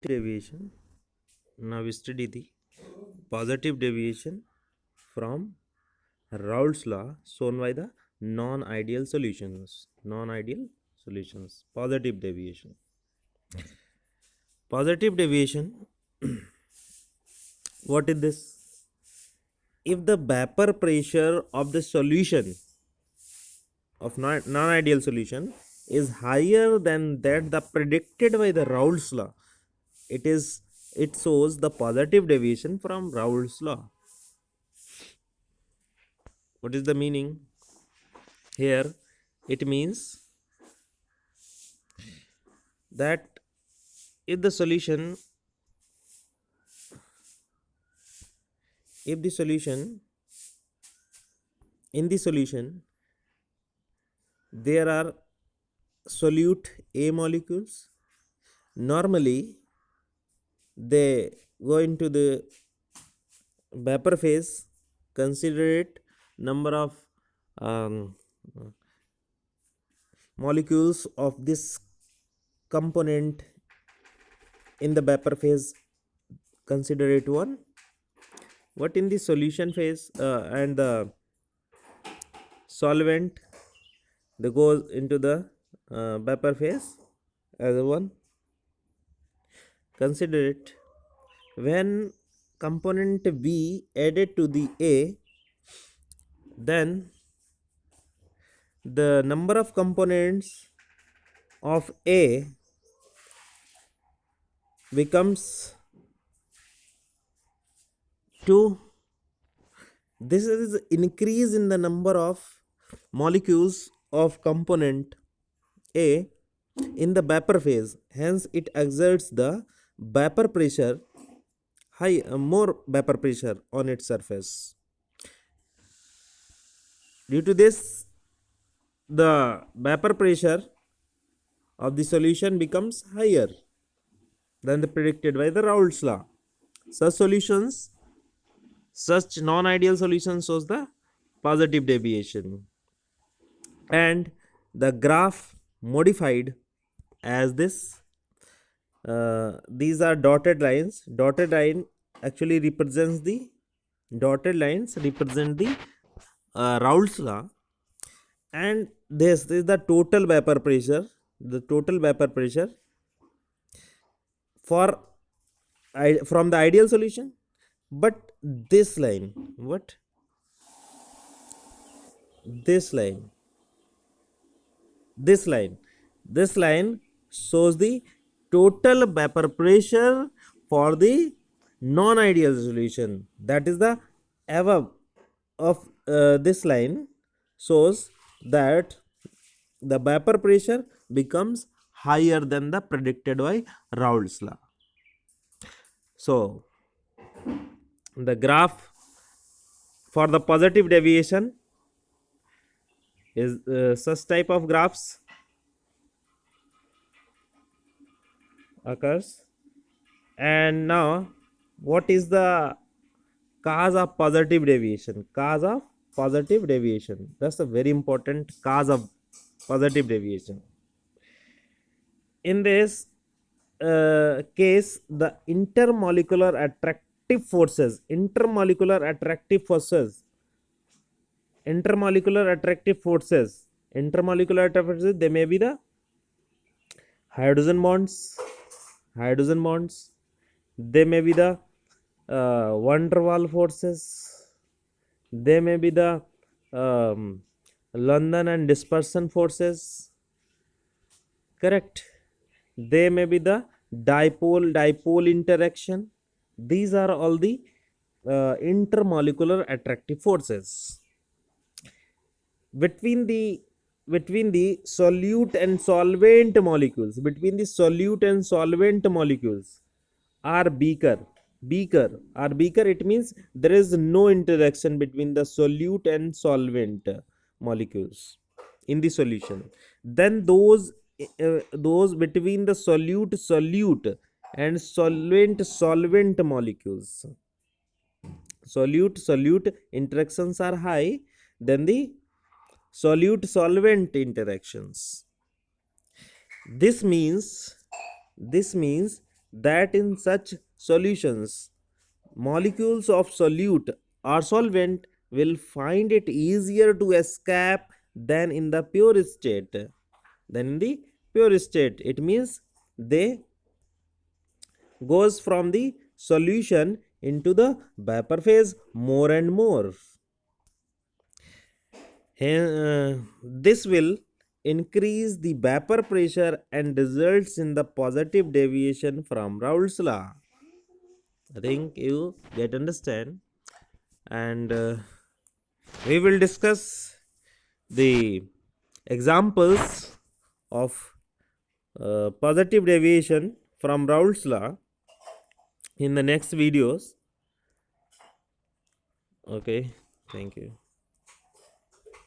deviation. Now we study the positive deviation from Raoult's law shown by the non-ideal solutions. Non-ideal solutions. Positive deviation. Positive deviation. What is this? If the vapor pressure of the solution of non-ideal solution is higher than that the predicted by the Raoult's law, it shows the positive deviation from Raoult's law. What is the meaning here? It means that if the solution in the solution there are solute A molecules, normally they go into the vapor phase. Considerate number of molecules of this component in the vapor phase, consider it 1. What in the solution phase and the solvent, they goes into the vapor phase as 1. Consider it when component B added to the A, then the number of components of A becomes 2. This is increase in the number of molecules of component A in the vapor phase, hence it exerts the vapor pressure more vapor pressure on its surface. Due to this, the vapor pressure of the solution becomes higher than the predicted by the Raoult's law. Such non-ideal solutions shows the positive deviation, and the graph modified as this. These are dotted lines. Dotted line actually represents the Raoult's law, and this is the total vapor pressure. The total vapor pressure for from the ideal solution. But this line, this line shows the total vapor pressure for the non-ideal solution. That is the above of this line shows that the vapor pressure becomes higher than the predicted by Raoult's law. So the graph for the positive deviation is such type of graphs occurs. And now what is the cause of positive deviation? That's a very important cause of positive deviation. In this case, the intermolecular attractive forces, they may be the hydrogen bonds, they may be the van der Waals forces, they may be the London and dispersion forces, correct? They may be the dipole interaction. These are all the intermolecular attractive forces. Between the solute and solvent molecules, are beaker. It means there is no interaction between the solute and solvent molecules in the solution. Then those between the solute and solvent molecules, solute interactions are high than the solute solvent interactions. This means that in such solutions, molecules of solute or solvent will find it easier to escape than in the pure state. It means they goes from the solution into the vapor phase more and more. This will increase the vapor pressure and results in the positive deviation from Raoult's law. I think you get understand, and we will discuss the examples of positive deviation from Raoult's law in the next videos. Okay, thank you.